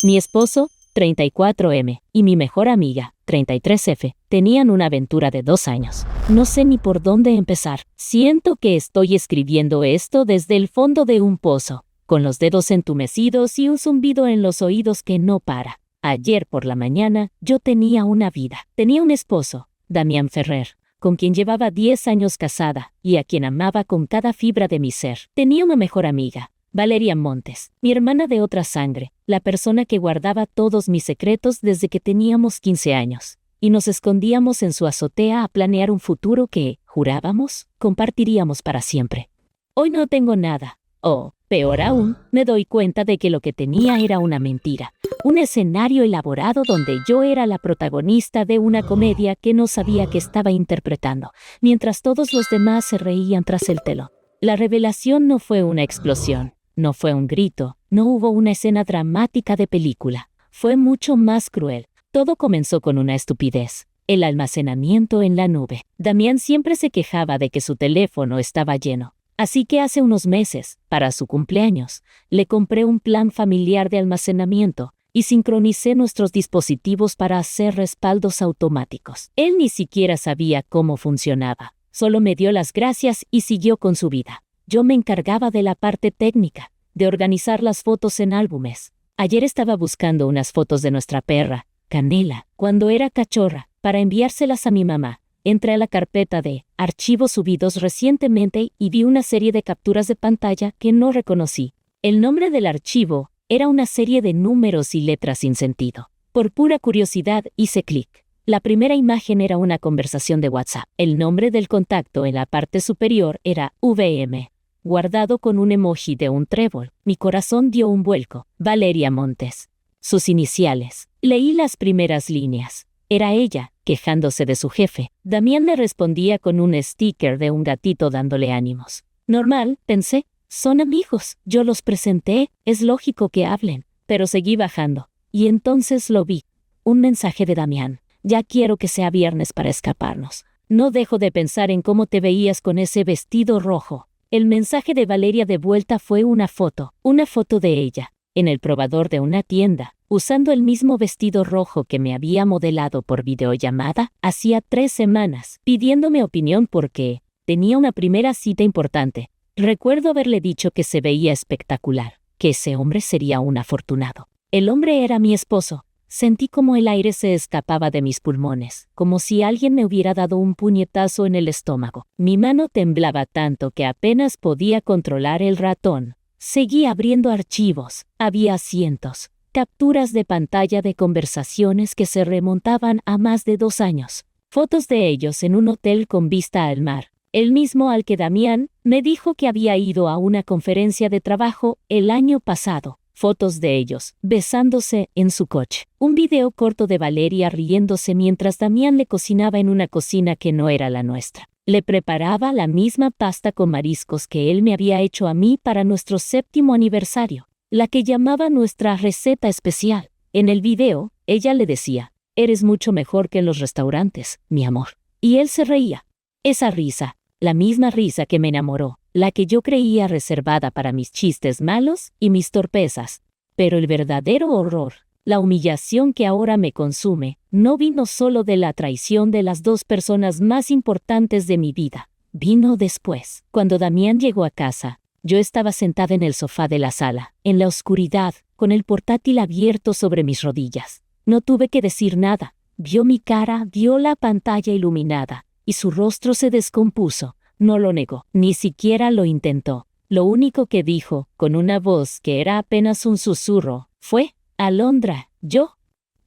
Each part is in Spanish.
Mi esposo, 34M, y mi mejor amiga, 33F, tenían una aventura de 2 años. No sé ni por dónde empezar. Siento que estoy escribiendo esto desde el fondo de un pozo, con los dedos entumecidos y un zumbido en los oídos que no para. Ayer por la mañana, yo tenía una vida. Tenía un esposo, Damián Ferrer, con quien llevaba 10 años casada y a quien amaba con cada fibra de mi ser. Tenía una mejor amiga, Valeria Montes, mi hermana de otra sangre, la persona que guardaba todos mis secretos desde que teníamos 15 años, y nos escondíamos en su azotea a planear un futuro que, jurábamos, compartiríamos para siempre. Hoy no tengo nada, o, peor aún, me doy cuenta de que lo que tenía era una mentira, un escenario elaborado donde yo era la protagonista de una comedia que no sabía que estaba interpretando, mientras todos los demás se reían tras el telón. La revelación no fue una explosión. No fue un grito, no hubo una escena dramática de película. Fue mucho más cruel. Todo comenzó con una estupidez: el almacenamiento en la nube. Damián siempre se quejaba de que su teléfono estaba lleno. Así que hace unos meses, para su cumpleaños, le compré un plan familiar de almacenamiento y sincronicé nuestros dispositivos para hacer respaldos automáticos. Él ni siquiera sabía cómo funcionaba. Solo me dio las gracias y siguió con su vida. Yo me encargaba de la parte técnica, de organizar las fotos en álbumes. Ayer estaba buscando unas fotos de nuestra perra, Canela, cuando era cachorra, para enviárselas a mi mamá. Entré a la carpeta de archivos subidos recientemente y vi una serie de capturas de pantalla que no reconocí. El nombre del archivo era una serie de números y letras sin sentido. Por pura curiosidad hice clic. La primera imagen era una conversación de WhatsApp. El nombre del contacto en la parte superior era VM, guardado con un emoji de un trébol. Mi corazón dio un vuelco. Valeria Montes. Sus iniciales. Leí las primeras líneas. Era ella, quejándose de su jefe. Damián le respondía con un sticker de un gatito dándole ánimos. Normal, pensé. Son amigos. Yo los presenté. Es lógico que hablen. Pero seguí bajando. Y entonces lo vi. Un mensaje de Damián. Ya quiero que sea viernes para escaparnos. No dejo de pensar en cómo te veías con ese vestido rojo. El mensaje de Valeria de vuelta fue una foto de ella, en el probador de una tienda, usando el mismo vestido rojo que me había modelado por videollamada hacía 3 semanas, pidiéndome opinión porque tenía una primera cita importante. Recuerdo haberle dicho que se veía espectacular, que ese hombre sería un afortunado. El hombre era mi esposo. Sentí como el aire se escapaba de mis pulmones, como si alguien me hubiera dado un puñetazo en el estómago. Mi mano temblaba tanto que apenas podía controlar el ratón. Seguí abriendo archivos. Había cientos. Capturas de pantalla de conversaciones que se remontaban a más de 2 años. Fotos de ellos en un hotel con vista al mar. El mismo al que Damián me dijo que había ido a una conferencia de trabajo el año pasado. Fotos de ellos, besándose en su coche. Un video corto de Valeria riéndose mientras Damián le cocinaba en una cocina que no era la nuestra. Le preparaba la misma pasta con mariscos que él me había hecho a mí para nuestro 7º aniversario, la que llamaba nuestra receta especial. En el video, ella le decía: «Eres mucho mejor que en los restaurantes, mi amor». Y él se reía. Esa risa, la misma risa que me enamoró, la que yo creía reservada para mis chistes malos y mis torpezas. Pero el verdadero horror, la humillación que ahora me consume, no vino solo de la traición de las 2 personas más importantes de mi vida. Vino después. Cuando Damián llegó a casa, yo estaba sentada en el sofá de la sala, en la oscuridad, con el portátil abierto sobre mis rodillas. No tuve que decir nada. Vio mi cara, vio la pantalla iluminada, y su rostro se descompuso. No lo negó, ni siquiera lo intentó. Lo único que dijo, con una voz que era apenas un susurro, fue: «Alondra, yo».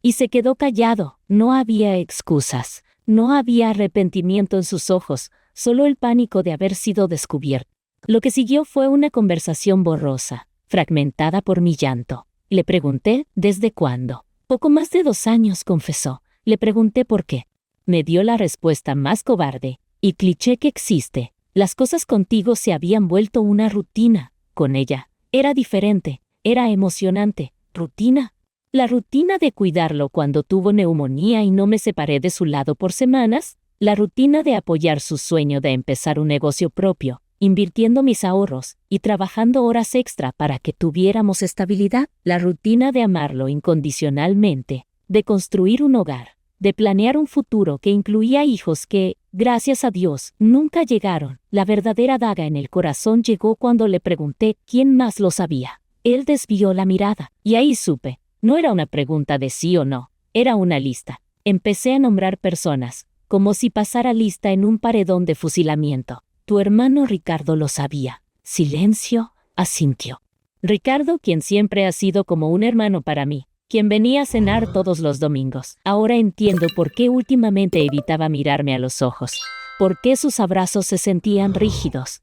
Y se quedó callado. No había excusas. No había arrepentimiento en sus ojos, solo el pánico de haber sido descubierto. Lo que siguió fue una conversación borrosa, fragmentada por mi llanto. Le pregunté desde cuándo. Poco más de 2 años, confesó. Le pregunté por qué. Me dio la respuesta más cobarde y cliché que existe. Las cosas contigo se habían vuelto una rutina. Con ella era diferente, era emocionante. ¿Rutina? La rutina de cuidarlo cuando tuvo neumonía y no me separé de su lado por semanas. La rutina de apoyar su sueño de empezar un negocio propio invirtiendo mis ahorros y trabajando horas extra para que tuviéramos estabilidad, la rutina de amarlo incondicionalmente, de construir un hogar, de planear un futuro que incluía hijos que, gracias a Dios, nunca llegaron. La verdadera daga en el corazón llegó cuando le pregunté quién más lo sabía. Él desvió la mirada, y ahí supe. No era una pregunta de sí o no, era una lista. Empecé a nombrar personas, como si pasara lista en un paredón de fusilamiento. Tu hermano Ricardo lo sabía. Silencio, asintió. Ricardo, quien siempre ha sido como un hermano para mí, quien venía a cenar todos los domingos. Ahora entiendo por qué últimamente evitaba mirarme a los ojos, por qué sus abrazos se sentían rígidos.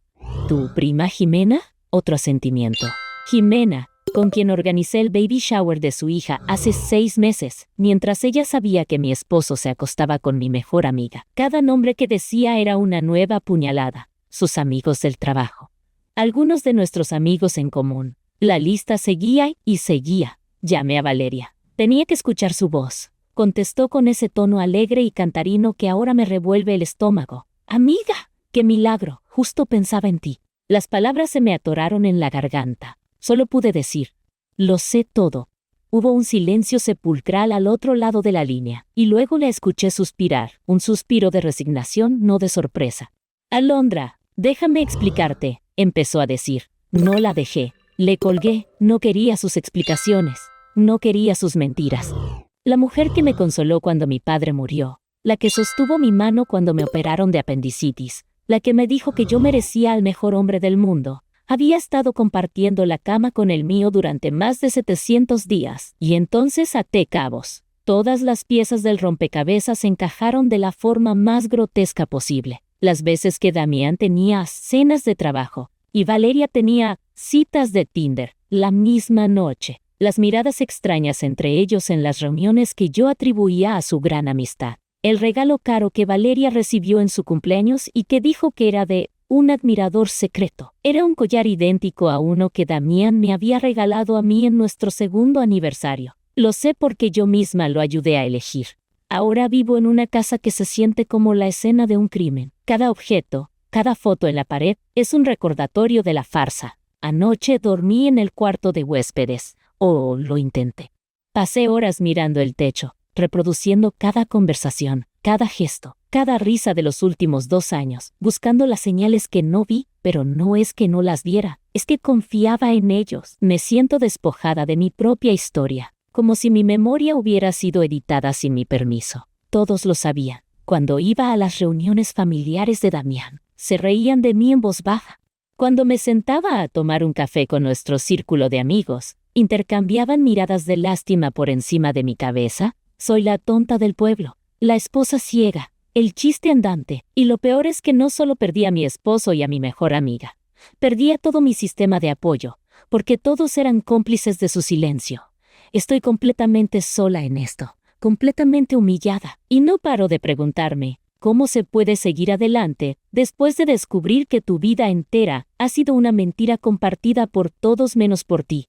¿Tu prima Jimena? Otro asentimiento. Jimena, con quien organicé el baby shower de su hija hace 6 meses, mientras ella sabía que mi esposo se acostaba con mi mejor amiga. Cada nombre que decía era una nueva puñalada. Sus amigos del trabajo. Algunos de nuestros amigos en común. La lista seguía y seguía. Llamé a Valeria. Tenía que escuchar su voz. Contestó con ese tono alegre y cantarino que ahora me revuelve el estómago. Amiga, qué milagro, justo pensaba en ti. Las palabras se me atoraron en la garganta. Solo pude decir, lo sé todo. Hubo un silencio sepulcral al otro lado de la línea, y luego la escuché suspirar, un suspiro de resignación, no de sorpresa. Alondra, déjame explicarte, empezó a decir. No la dejé. Le colgué, no quería sus explicaciones, no quería sus mentiras. La mujer que me consoló cuando mi padre murió, la que sostuvo mi mano cuando me operaron de apendicitis, la que me dijo que yo merecía al mejor hombre del mundo, había estado compartiendo la cama con el mío durante más de 700 días, y entonces até cabos. Todas las piezas del rompecabezas encajaron de la forma más grotesca posible. Las veces que Damián tenía cenas de trabajo, y Valeria tenía citas de Tinder, la misma noche. Las miradas extrañas entre ellos en las reuniones que yo atribuía a su gran amistad. El regalo caro que Valeria recibió en su cumpleaños y que dijo que era de un admirador secreto. Era un collar idéntico a uno que Damián me había regalado a mí en nuestro 2º aniversario. Lo sé porque yo misma lo ayudé a elegir. Ahora vivo en una casa que se siente como la escena de un crimen. Cada objeto, cada foto en la pared es un recordatorio de la farsa. Anoche dormí en el cuarto de huéspedes, o lo intenté. Pasé horas mirando el techo, reproduciendo cada conversación, cada gesto, cada risa de los últimos 2 años, buscando las señales que no vi, pero no es que no las viera, es que confiaba en ellos. Me siento despojada de mi propia historia, como si mi memoria hubiera sido editada sin mi permiso. Todos lo sabían. Cuando iba a las reuniones familiares de Damián, se reían de mí en voz baja. Cuando me sentaba a tomar un café con nuestro círculo de amigos, intercambiaban miradas de lástima por encima de mi cabeza. Soy la tonta del pueblo, la esposa ciega, el chiste andante, y lo peor es que no solo perdí a mi esposo y a mi mejor amiga, perdí a todo mi sistema de apoyo, porque todos eran cómplices de su silencio. Estoy completamente sola en esto, completamente humillada, y no paro de preguntarme, ¿cómo se puede seguir adelante después de descubrir que tu vida entera ha sido una mentira compartida por todos menos por ti?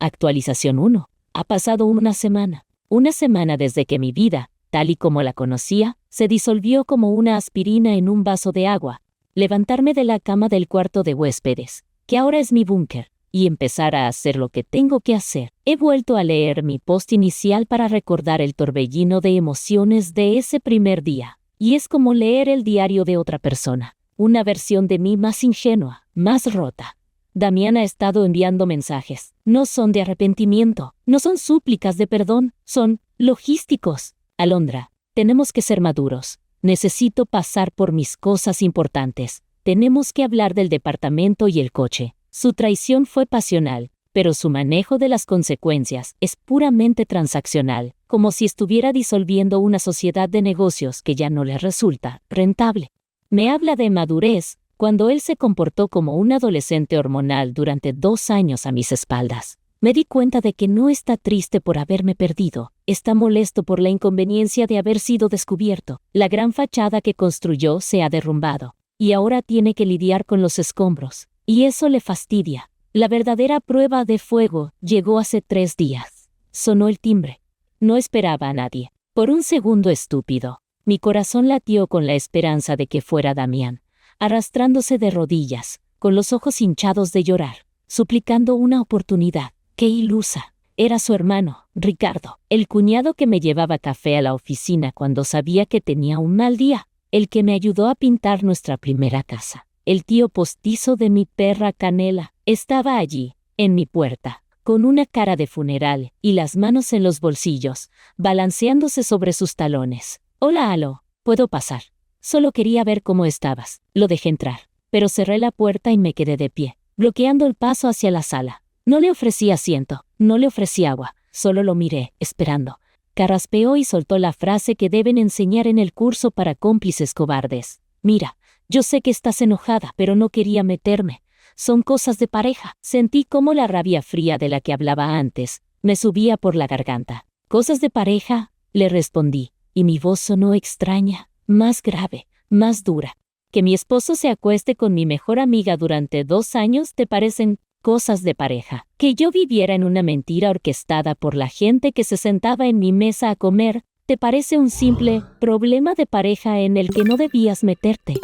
Actualización 1. Ha pasado una semana. Una semana desde que mi vida, tal y como la conocía, se disolvió como una aspirina en un vaso de agua. Levantarme de la cama del cuarto de huéspedes, que ahora es mi búnker, y empezar a hacer lo que tengo que hacer. He vuelto a leer mi post inicial para recordar el torbellino de emociones de ese primer día. Y es como leer el diario de otra persona, una versión de mí más ingenua, más rota. Damián ha estado enviando mensajes. No son de arrepentimiento, no son súplicas de perdón, son logísticos. Alondra, tenemos que ser maduros. Necesito pasar por mis cosas importantes. Tenemos que hablar del departamento y el coche. Su traición fue pasional, pero su manejo de las consecuencias es puramente transaccional, como si estuviera disolviendo una sociedad de negocios que ya no le resulta rentable. Me habla de madurez cuando él se comportó como un adolescente hormonal durante 2 años a mis espaldas. Me di cuenta de que no está triste por haberme perdido, está molesto por la inconveniencia de haber sido descubierto. La gran fachada que construyó se ha derrumbado, y ahora tiene que lidiar con los escombros, y eso le fastidia. La verdadera prueba de fuego llegó hace 3 días. Sonó el timbre. No esperaba a nadie. Por un segundo estúpido, mi corazón latió con la esperanza de que fuera Damián, arrastrándose de rodillas, con los ojos hinchados de llorar, suplicando una oportunidad. ¡Qué ilusa! Era su hermano, Ricardo, el cuñado que me llevaba café a la oficina cuando sabía que tenía un mal día, el que me ayudó a pintar nuestra primera casa. El tío postizo de mi perra Canela estaba allí, en mi puerta, con una cara de funeral y las manos en los bolsillos, balanceándose sobre sus talones. «Hola, Alo, ¿puedo pasar? Solo quería ver cómo estabas». Lo dejé entrar, pero cerré la puerta y me quedé de pie, bloqueando el paso hacia la sala. No le ofrecí asiento, no le ofrecí agua, solo lo miré, esperando. Carraspeó y soltó la frase que deben enseñar en el curso para cómplices cobardes. «Mira, yo sé que estás enojada, pero no quería meterme. Son cosas de pareja». Sentí cómo la rabia fría de la que hablaba antes me subía por la garganta. «¿Cosas de pareja?», le respondí, y mi voz sonó extraña, más grave, más dura. «Que mi esposo se acueste con mi mejor amiga durante 2 años te parecen cosas de pareja. Que yo viviera en una mentira orquestada por la gente que se sentaba en mi mesa a comer, ¿te parece un simple problema de pareja en el que no debías meterte?».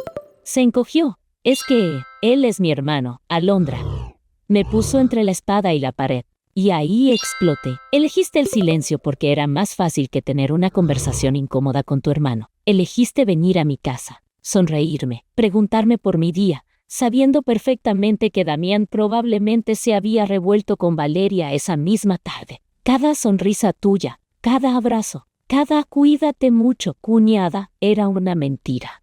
Se encogió. «Es que él es mi hermano, Alondra». Me puso entre la espada y la pared, y ahí exploté. «Elegiste el silencio porque era más fácil que tener una conversación incómoda con tu hermano. Elegiste venir a mi casa, sonreírme, preguntarme por mi día, sabiendo perfectamente que Damián probablemente se había revuelto con Valeria esa misma tarde. Cada sonrisa tuya, cada abrazo, cada cuídate mucho, cuñada, era una mentira.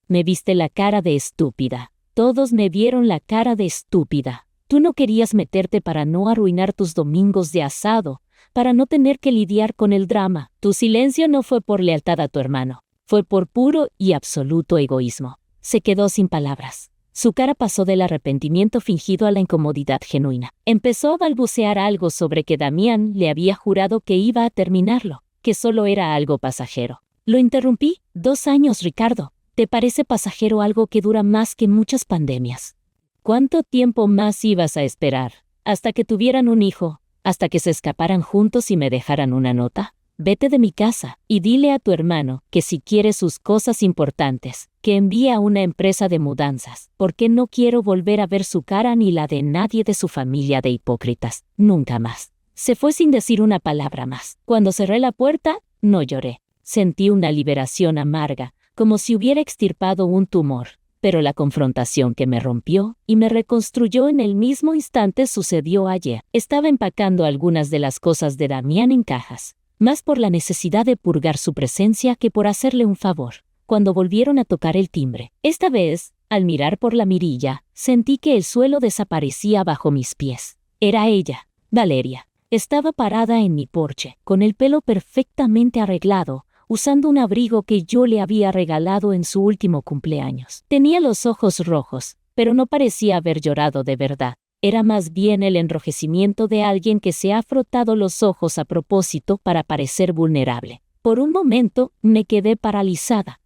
Me viste la cara de estúpida. Todos me vieron la cara de estúpida. Tú no querías meterte para no arruinar tus domingos de asado, para no tener que lidiar con el drama. Tu silencio no fue por lealtad a tu hermano, fue por puro y absoluto egoísmo». Se quedó sin palabras. Su cara pasó del arrepentimiento fingido a la incomodidad genuina. Empezó a balbucear algo sobre que Damián le había jurado que iba a terminarlo, que solo era algo pasajero. Lo interrumpí. «2 años, Ricardo. ¿Te parece pasajero algo que dura más que muchas pandemias? ¿Cuánto tiempo más ibas a esperar? ¿Hasta que tuvieran un hijo? ¿Hasta que se escaparan juntos y me dejaran una nota? Vete de mi casa y dile a tu hermano que si quiere sus cosas importantes, que envíe a una empresa de mudanzas, porque no quiero volver a ver su cara ni la de nadie de su familia de hipócritas, nunca más». Se fue sin decir una palabra más. Cuando cerré la puerta, no lloré. Sentí una liberación amarga, como si hubiera extirpado un tumor. Pero la confrontación que me rompió y me reconstruyó en el mismo instante sucedió ayer. Estaba empacando algunas de las cosas de Damián en cajas, más por la necesidad de purgar su presencia que por hacerle un favor, cuando volvieron a tocar el timbre. Esta vez, al mirar por la mirilla, sentí que el suelo desaparecía bajo mis pies. Era ella, Valeria. Estaba parada en mi porche, con el pelo perfectamente arreglado, usando un abrigo que yo le había regalado en su último cumpleaños. Tenía los ojos rojos, pero no parecía haber llorado de verdad. Era más bien el enrojecimiento de alguien que se ha frotado los ojos a propósito para parecer vulnerable. Por un momento me quedé paralizada.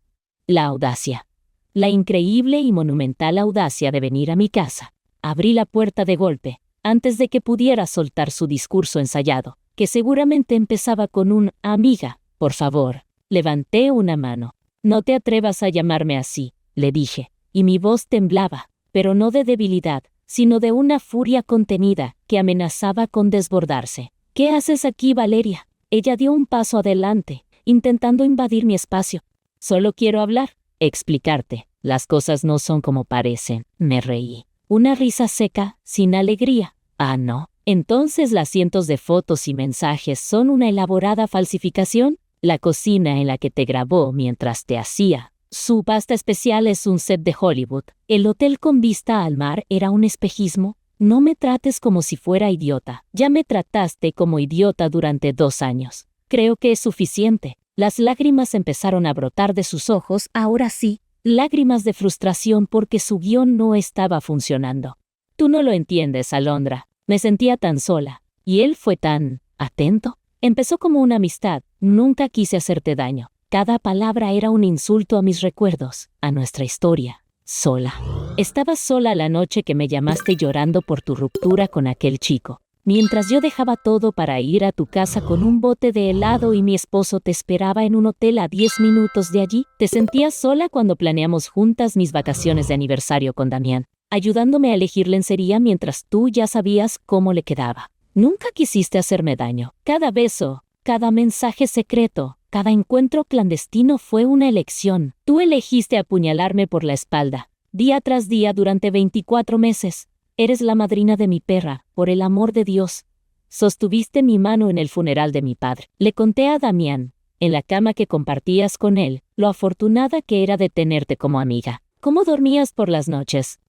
La audacia. La increíble y monumental audacia de venir a mi casa. Abrí la puerta de golpe, antes de que pudiera soltar su discurso ensayado, que seguramente empezaba con un «amiga, por favor». Levanté una mano. «No te atrevas a llamarme así», le dije, y mi voz temblaba, pero no de debilidad, sino de una furia contenida que amenazaba con desbordarse. «¿Qué haces aquí, Valeria?». Ella dio un paso adelante, intentando invadir mi espacio. «Solo quiero hablar, explicarte. Las cosas no son como parecen». Me reí. Una risa seca, sin alegría. «Ah, no. Entonces las cientos de fotos y mensajes son una elaborada falsificación. La cocina en la que te grabó mientras te hacía su pasta especial es un set de Hollywood. El hotel con vista al mar era un espejismo. No me trates como si fuera idiota. Ya me trataste como idiota durante 2 años. Creo que es suficiente». Las lágrimas empezaron a brotar de sus ojos, ahora sí, lágrimas de frustración porque su guión no estaba funcionando. «Tú no lo entiendes, Alondra. Me sentía tan sola. Y él fue tan atento». Empezó como una amistad. Nunca quise hacerte daño. Cada palabra era un insulto a mis recuerdos, a nuestra historia. Sola. Estabas sola la noche que me llamaste llorando por tu ruptura con aquel chico. Mientras yo dejaba todo para ir a tu casa con un bote de helado y mi esposo te esperaba en un hotel a 10 minutos de allí, te sentías sola cuando planeamos juntas mis vacaciones de aniversario con Damián. ayudándome a elegir lencería mientras tú ya sabías cómo le quedaba. Nunca quisiste hacerme daño. Cada beso, cada mensaje secreto, cada encuentro clandestino fue una elección. Tú elegiste apuñalarme por la espalda, día tras día durante 24 meses. Eres la madrina de mi perra, por el amor de Dios. Sostuviste mi mano en el funeral de mi padre. Le conté a Damián, en la cama que compartías con él, lo afortunada que era de tenerte como amiga. ¿Cómo dormías por las noches?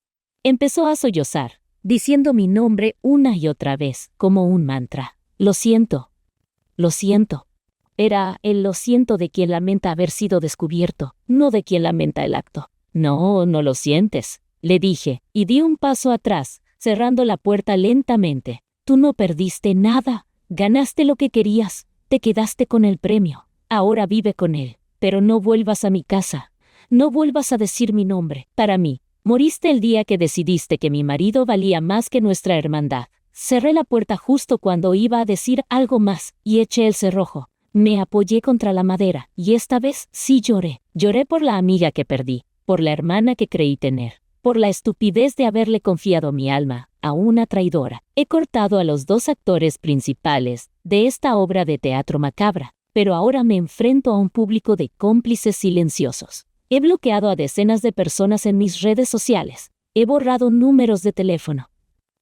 Empezó a sollozar, diciendo mi nombre una y otra vez, como un mantra. Lo siento. Lo siento. Era el lo siento de quien lamenta haber sido descubierto, no de quien lamenta el acto. No, no lo sientes, le dije, y di un paso atrás, cerrando la puerta lentamente. Tú no perdiste nada, ganaste lo que querías, te quedaste con el premio. Ahora vive con él, pero no vuelvas a mi casa. No vuelvas a decir mi nombre. Para mí, moriste el día que decidiste que mi marido valía más que nuestra hermandad. Cerré la puerta justo cuando iba a decir algo más, y eché el cerrojo. Me apoyé contra la madera, y esta vez sí lloré. Lloré por la amiga que perdí, por la hermana que creí tener, por la estupidez de haberle confiado mi alma a una traidora. He cortado a los 2 actores principales de esta obra de teatro macabra, pero ahora me enfrento a un público de cómplices silenciosos. He bloqueado a decenas de personas en mis redes sociales. He borrado números de teléfono.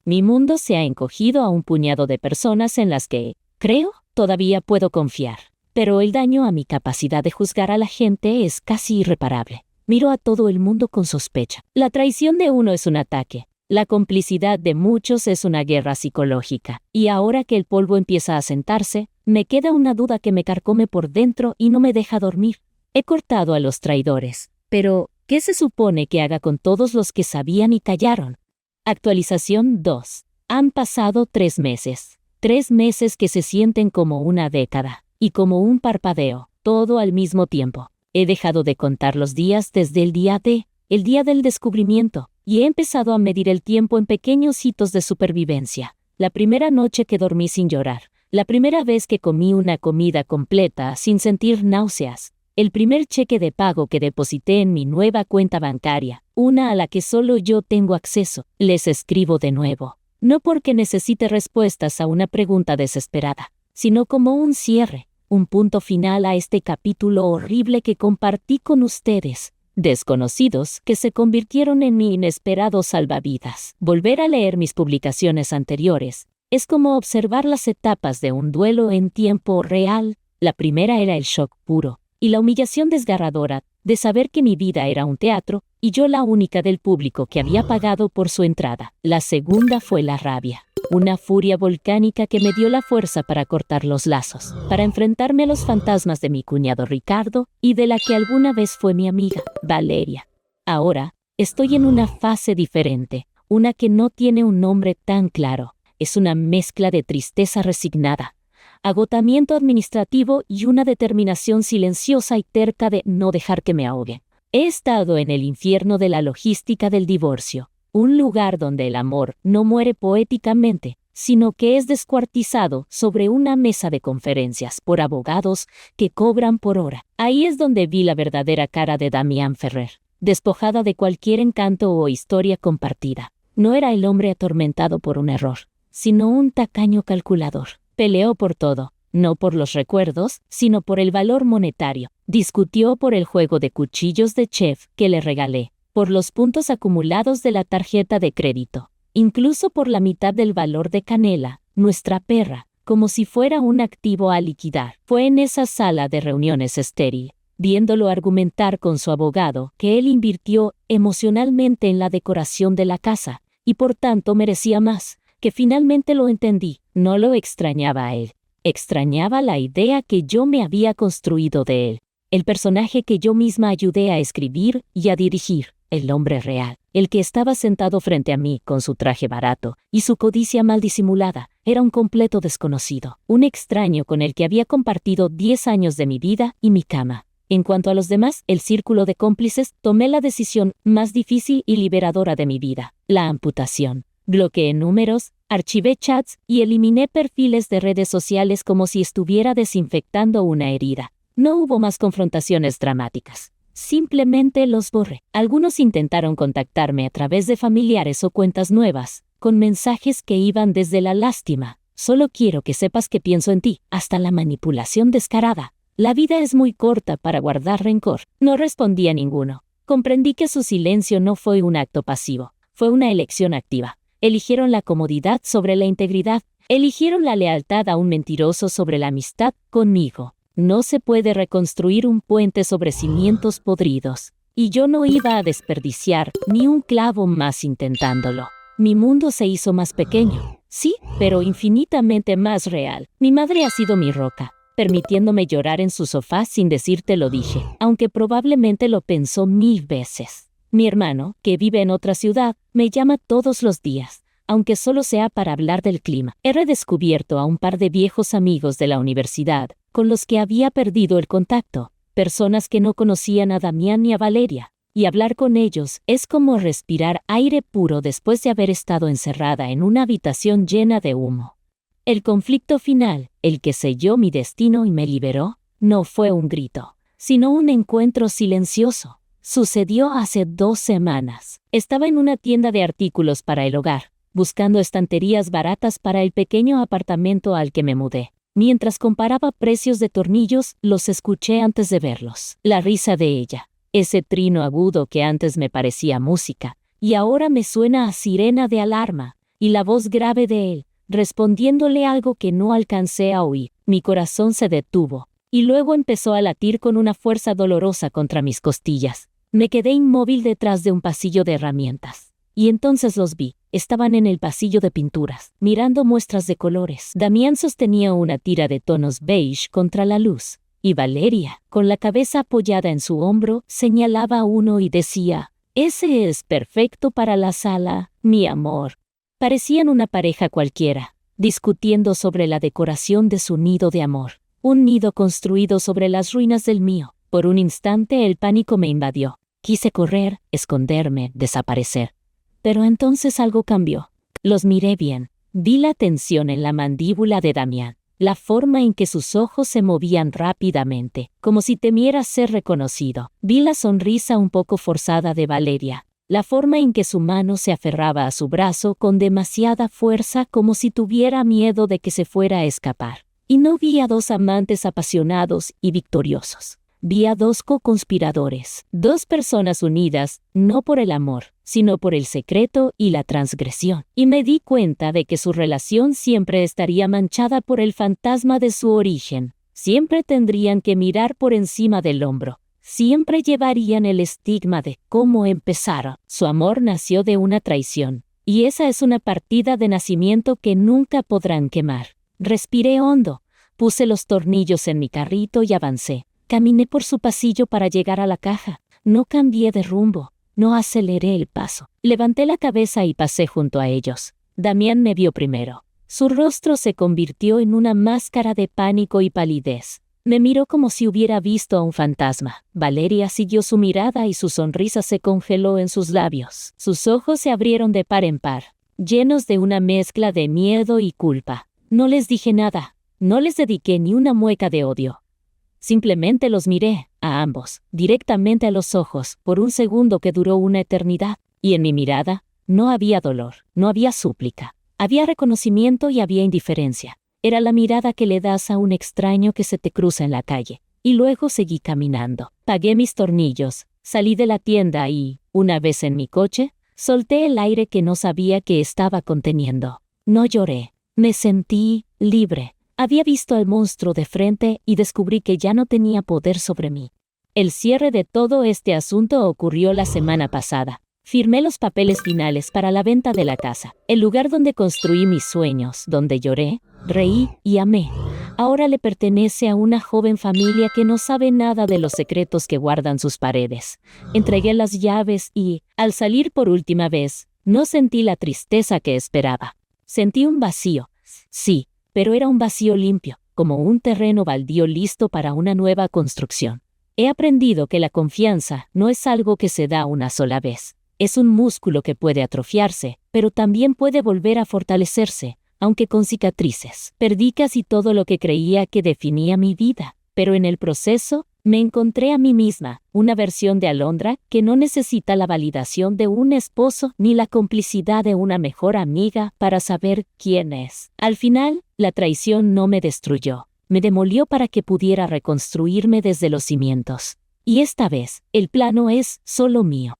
Mi mundo se ha encogido a un puñado de personas en las que, creo, todavía puedo confiar. Pero el daño a mi capacidad de juzgar a la gente es casi irreparable. Miro a todo el mundo con sospecha. La traición de uno es un ataque. La complicidad de muchos es una guerra psicológica. Y ahora que el polvo empieza a sentarse, me queda una duda que me carcome por dentro y no me deja dormir. He cortado a los traidores. Pero, ¿qué se supone que haga con todos los que sabían y callaron? Actualización 2. Han pasado 3 meses. 3 meses que se sienten como una década. Y como un parpadeo, todo al mismo tiempo. He dejado de contar los días desde el día del descubrimiento, y he empezado a medir el tiempo en pequeños hitos de supervivencia. La primera noche que dormí sin llorar. La primera vez que comí una comida completa sin sentir náuseas. El primer cheque de pago que deposité en mi nueva cuenta bancaria, una a la que solo yo tengo acceso. Les escribo de nuevo. No porque necesite respuestas a una pregunta desesperada, sino como un cierre, un punto final a este capítulo horrible que compartí con ustedes, desconocidos que se convirtieron en mi inesperado salvavidas. Volver a leer mis publicaciones anteriores es como observar las etapas de un duelo en tiempo real. La primera era el shock puro y la humillación desgarradora de saber que mi vida era un teatro y yo la única del público que había pagado por su entrada. La segunda fue la rabia, una furia volcánica que me dio la fuerza para cortar los lazos, para enfrentarme a los fantasmas de mi cuñado Ricardo y de la que alguna vez fue mi amiga, Valeria. Ahora, estoy en una fase diferente, una que no tiene un nombre tan claro. Es una mezcla de tristeza resignada, agotamiento administrativo y una determinación silenciosa y terca de no dejar que me ahogue. He estado en el infierno de la logística del divorcio, un lugar donde el amor no muere poéticamente, sino que es descuartizado sobre una mesa de conferencias por abogados que cobran por hora. Ahí es donde vi la verdadera cara de Damián Ferrer, despojada de cualquier encanto o historia compartida. No era el hombre atormentado por un error, sino un tacaño calculador. Peleó por todo, no por los recuerdos, sino por el valor monetario. Discutió por el juego de cuchillos de chef que le regalé, por los puntos acumulados de la tarjeta de crédito, incluso por la mitad del valor de Canela, nuestra perra, como si fuera un activo a liquidar. Fue en esa sala de reuniones estéril, viéndolo argumentar con su abogado, que él invirtió emocionalmente en la decoración de la casa, y por tanto merecía más, que finalmente lo entendí. No lo extrañaba a él, extrañaba la idea que yo me había construido de él, el personaje que yo misma ayudé a escribir y a dirigir, el hombre real, el que estaba sentado frente a mí con su traje barato y su codicia mal disimulada. Era un completo desconocido, un extraño con el que había compartido 10 años de mi vida y mi cama. En cuanto a los demás, el círculo de cómplices, tomé la decisión más difícil y liberadora de mi vida, la amputación. Bloqueé números, archivé chats y eliminé perfiles de redes sociales como si estuviera desinfectando una herida. No hubo más confrontaciones dramáticas. Simplemente los borré. Algunos intentaron contactarme a través de familiares o cuentas nuevas, con mensajes que iban desde la lástima, solo quiero que sepas que pienso en ti, hasta la manipulación descarada. La vida es muy corta para guardar rencor. No respondí a ninguno. Comprendí que su silencio no fue un acto pasivo, fue una elección activa. Eligieron la comodidad sobre la integridad. Eligieron la lealtad a un mentiroso sobre la amistad conmigo. No se puede reconstruir un puente sobre cimientos podridos. Y yo no iba a desperdiciar ni un clavo más intentándolo. Mi mundo se hizo más pequeño. Sí, pero infinitamente más real. Mi madre ha sido mi roca, permitiéndome llorar en su sofá sin decirte lo dije, aunque probablemente lo pensó 1000 veces. Mi hermano, que vive en otra ciudad, me llama todos los días, aunque solo sea para hablar del clima. He redescubierto a un par de viejos amigos de la universidad, con los que había perdido el contacto, personas que no conocían a Damián ni a Valeria, y hablar con ellos es como respirar aire puro después de haber estado encerrada en una habitación llena de humo. El conflicto final, el que selló mi destino y me liberó, no fue un grito, sino un encuentro silencioso. Sucedió hace 2 semanas. Estaba en una tienda de artículos para el hogar, buscando estanterías baratas para el pequeño apartamento al que me mudé. Mientras comparaba precios de tornillos, los escuché antes de verlos. La risa de ella, ese trino agudo que antes me parecía música, y ahora me suena a sirena de alarma, y la voz grave de él, respondiéndole algo que no alcancé a oír. Mi corazón se detuvo, y luego empezó a latir con una fuerza dolorosa contra mis costillas. Me quedé inmóvil detrás de un pasillo de herramientas. Y entonces los vi. Estaban en el pasillo de pinturas, mirando muestras de colores. Damián sostenía una tira de tonos beige contra la luz, y Valeria, con la cabeza apoyada en su hombro, señalaba uno y decía, «Ese es perfecto para la sala, mi amor». Parecían una pareja cualquiera, discutiendo sobre la decoración de su nido de amor, un nido construido sobre las ruinas del mío. Por un instante el pánico me invadió. Quise correr, esconderme, desaparecer. Pero entonces algo cambió. Los miré bien. Vi la tensión en la mandíbula de Damián, la forma en que sus ojos se movían rápidamente, como si temiera ser reconocido. Vi la sonrisa un poco forzada de Valeria, la forma en que su mano se aferraba a su brazo con demasiada fuerza como si tuviera miedo de que se fuera a escapar. Y no vi a 2 amantes apasionados y victoriosos. Vi a 2 co-conspiradores, 2 personas unidas, no por el amor, sino por el secreto y la transgresión. Y me di cuenta de que su relación siempre estaría manchada por el fantasma de su origen. Siempre tendrían que mirar por encima del hombro. Siempre llevarían el estigma de cómo empezaron. Su amor nació de una traición. Y esa es una partida de nacimiento que nunca podrán quemar. Respiré hondo, puse los tornillos en mi carrito y avancé. Caminé por su pasillo para llegar a la caja. No cambié de rumbo, no aceleré el paso. Levanté la cabeza y pasé junto a ellos. Damián me vio primero. Su rostro se convirtió en una máscara de pánico y palidez. Me miró como si hubiera visto a un fantasma. Valeria siguió su mirada y su sonrisa se congeló en sus labios. Sus ojos se abrieron de par en par, llenos de una mezcla de miedo y culpa. No les dije nada, no les dediqué ni una mueca de odio. Simplemente los miré, a ambos, directamente a los ojos, por un segundo que duró una eternidad. Y en mi mirada, no había dolor, no había súplica. Había reconocimiento y había indiferencia. Era la mirada que le das a un extraño que se te cruza en la calle. Y luego seguí caminando. Pagué mis tornillos, salí de la tienda y, una vez en mi coche, solté el aire que no sabía que estaba conteniendo. No lloré. Me sentí libre. Había visto al monstruo de frente y descubrí que ya no tenía poder sobre mí. El cierre de todo este asunto ocurrió la semana pasada. Firmé los papeles finales para la venta de la casa, el lugar donde construí mis sueños, donde lloré, reí y amé. Ahora le pertenece a una joven familia que no sabe nada de los secretos que guardan sus paredes. Entregué las llaves y, al salir por última vez, no sentí la tristeza que esperaba. Sentí un vacío, sí, pero era un vacío limpio, como un terreno baldío listo para una nueva construcción. He aprendido que la confianza no es algo que se da una sola vez. Es un músculo que puede atrofiarse, pero también puede volver a fortalecerse, aunque con cicatrices. Perdí casi todo lo que creía que definía mi vida, pero en el proceso Me encontré a mí misma, una versión de Alondra que no necesita la validación de un esposo ni la complicidad de una mejor amiga para saber quién es. Al final, la traición no me destruyó, me demolió para que pudiera reconstruirme desde los cimientos. Y esta vez, el plano es solo mío.